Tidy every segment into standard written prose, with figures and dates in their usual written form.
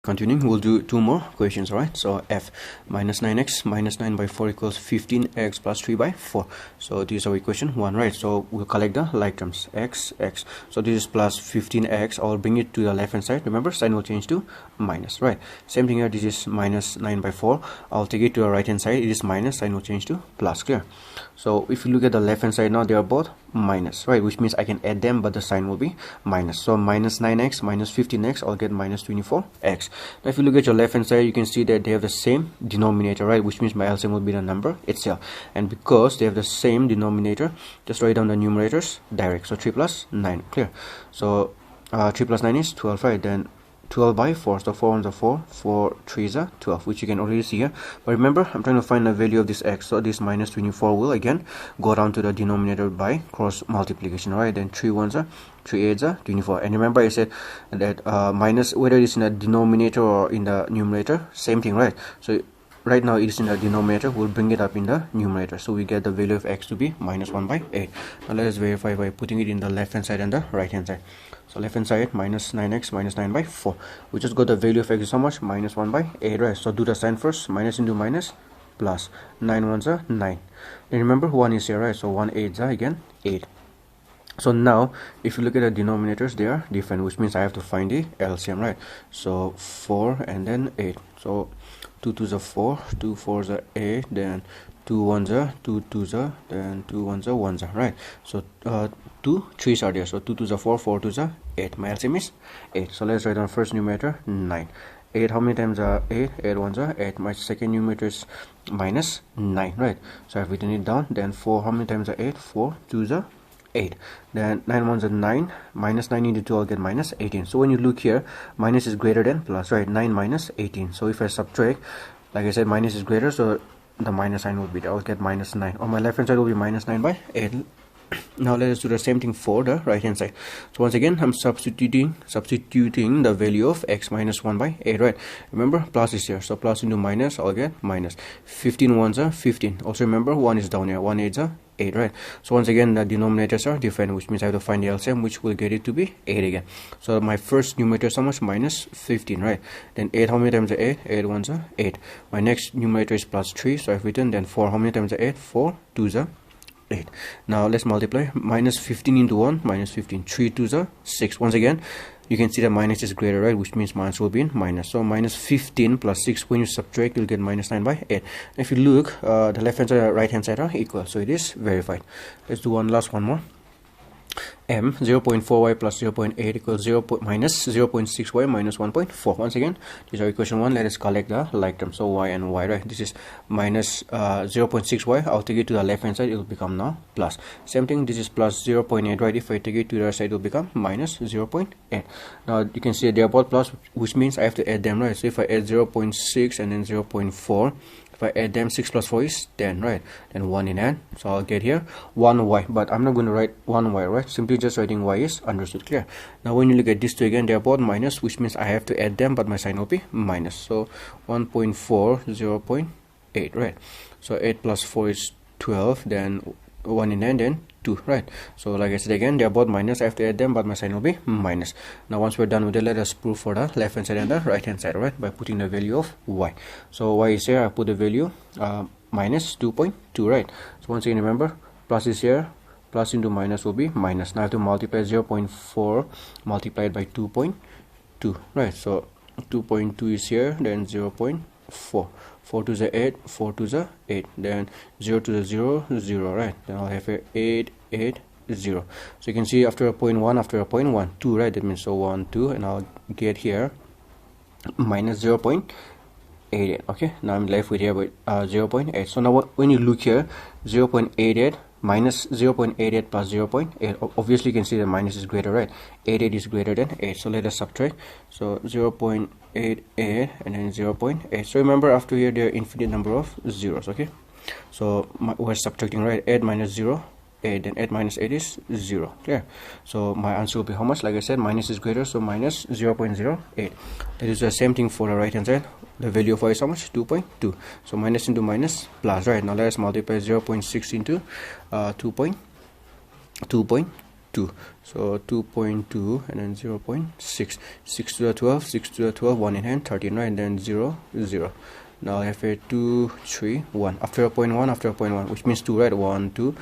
Continuing, we'll do two more questions. All right, so f minus 9x minus 9 by 4 equals 15x plus 3 by 4. So this is our equation 1, right? So we'll collect the like terms, x. So this is plus 15x. I'll bring it to the left hand side. Remember, sign will change to minus, right? Same thing here, this is minus 9 by 4. I'll take it to the right hand side. It is minus, sign will change to plus, clear? So if you look at the left hand side now, they are both minus, right? Which means I can add them, but the sign will be minus. So minus 9x minus 15x, I'll get minus 24x. Now if you look at your left hand side, you can see that they have the same denominator, right? Which means my LCM will be the number itself. And because they have the same denominator, just write down the numerators direct. So 3 plus 9, clear? So 3 plus 9 is 12, right? Then 12 by 4, so 4 ones are 4, 4 3s are 12, which you can already see here. But remember, I'm trying to find the value of this x, so this minus 24 will again go down to the denominator by cross multiplication, right? Then 3 ones are 3 8s are 24. And remember, I said that minus, whether it is in the denominator or in the numerator, same thing, right? So right now it is in the denominator, we'll bring it up in the numerator, so we get the value of x to be minus 1 by 8. Now let us verify by putting it in the left hand side and the right hand side. So left hand side, minus 9x minus 9 by 4. We just got the value of x is how much? Minus 1 by 8, right? So do the sign first. Minus into minus, plus. 9 ones are 9. And remember, 1 is here, right? So 1 8s are again 8. So now, if you look at the denominators, they are different, which means I have to find the LCM, right? So 4 and then 8. So 2 2s are 4, 2 4s are 8, then 2 1s are 2 2s are, then 2 1s are 1s are, right? So 2 3s are there, so 2 2s are 4, 4 2s are 8. My LCM is 8. So let's write down first numerator 9. 8, how many times are 8? 8 1s are 8. My second numerator is minus 9, right? So I've written it down. Then 4, how many times are 8? 4 2s are 8. Then 9 1s are 9. Minus 9 into 2, I'll get minus 18. So when you look here, minus is greater than plus, right? 9 minus 18. So if I subtract, like I said, minus is greater, so the minus sign will be there. I'll get minus 9. On my left hand side will be minus 9 by 8. Now let us do the same thing for the right hand side. So once again, I'm substituting the value of x minus 1 by 8, right? Remember, plus is here, so plus into minus, I'll get minus. 15 ones are 15. Also remember, 1 is down here, 1 8s are 8, right? So once again, the denominators are different, which means I have to find the LCM, which will get it to be 8 again. So my first numerator is how much? Minus 15, right? Then 8, how many times are 8? 8 ones are 8. My next numerator is plus 3, so I've written. Then 4, how many times are 8? 4 2s are 8. Now let's multiply. Minus 15 into 1, minus 15. 3 2s are 6. Once again, you can see that minus is greater, right? Which means minus will be in minus. So minus 15 plus 6, when you subtract, you'll get minus 9 by 8. If you look, the left hand side and right hand side are equal, so it is verified. Let's do one more. M 0.4y plus 0.8 equals minus 0.6y minus 1.4. Once again, this is our equation 1. Let us collect the like terms, so y and y, right? This is minus 0.6y. I'll take it to the left hand side, it will become now plus. Same thing, this is plus 0.8, right? If I take it to the other side, it will become minus 0.8. Now you can see they are both plus, which means I have to add them, right? So if I add 0.6 and then 0.4, if I add them, 6 plus 4 is 10, right? Then 1 in hand, so I'll get here 1y, but I'm not going to write 1y, right? Simply just writing y is understood, clear? Now when you look at these two again, they are both minus, which means I have to add them, but my sign will be minus. So 1.4 0.8, right? So 8 plus 4 is 12, then 1 in hand, then 2, right? So like I said again, they are both minus. I have to add them, but my sign will be minus. Now once we're done with it, let us prove for the left hand side and the right hand side, right? By putting the value of y. So y is here, I put the value minus 2.2, right? So once again, remember, plus is here, plus into minus will be minus. Now I have to multiply 0.4 multiplied by 2.2, right? So 2.2 is here, then 0.4. 4 2s are 8, 4 2s are 8, then 0 to the 0 0, right? Then I'll have here 8 8 0. So you can see after a point 1, after a point 1 2, right? That means so 1 2, and I'll get here minus 0.88. okay, now I'm left with here with 0.8. so now when you look here, 0.88 minus 0.88 plus 0.8, obviously you can see the minus is greater, right? 88 is greater than 8, so let us subtract. So 0.88 and then 0.8. so remember, after here there are infinite number of zeros, okay? So we're subtracting, right? 8 minus 0 8, then 8 minus 8 is 0, clear? So my answer will be how much? Like I said, minus is greater, so minus 0.08. That is the same thing for the right hand side. The value of y is how much? 2.2. so minus into minus plus, right? Now let us multiply 0.6 into 2.2. 2. So 2.2 and then 0.6. 6 to the 12, 6 to the 12, 1 in hand, 13, right? And then 0, 0. Now I have a 2, 3, 1. After a point 1, after a point 1, which means 2, right? 1, 2,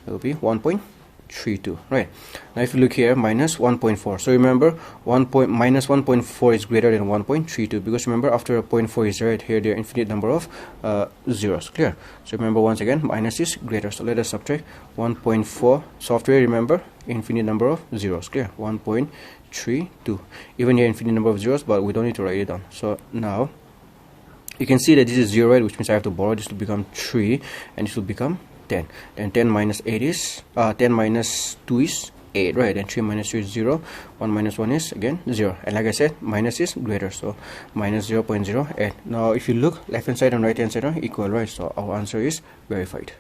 it will be 1.32, right? Now if you look here, minus 1.4. So remember, minus 1.4 is greater than 1.32, because remember, after a point 4 is right here, there are infinite number of zeros. Clear? So remember, once again, minus is greater. So let us subtract 1.4. Software, remember, infinite number of zeros. Clear? 1.32. Even here, infinite number of zeros, but we don't need to write it down. So now you can see that this is 0, right? Which means I have to borrow this to become 3, and this will become 10. Then 10 minus 8 is 10 minus 2 is 8, right? And 3 minus 2 is 0. 1 minus 1 is again 0. And like I said, minus is greater, so minus 0.08. Now if you look, left hand side and right hand side are equal, right? So our answer is verified.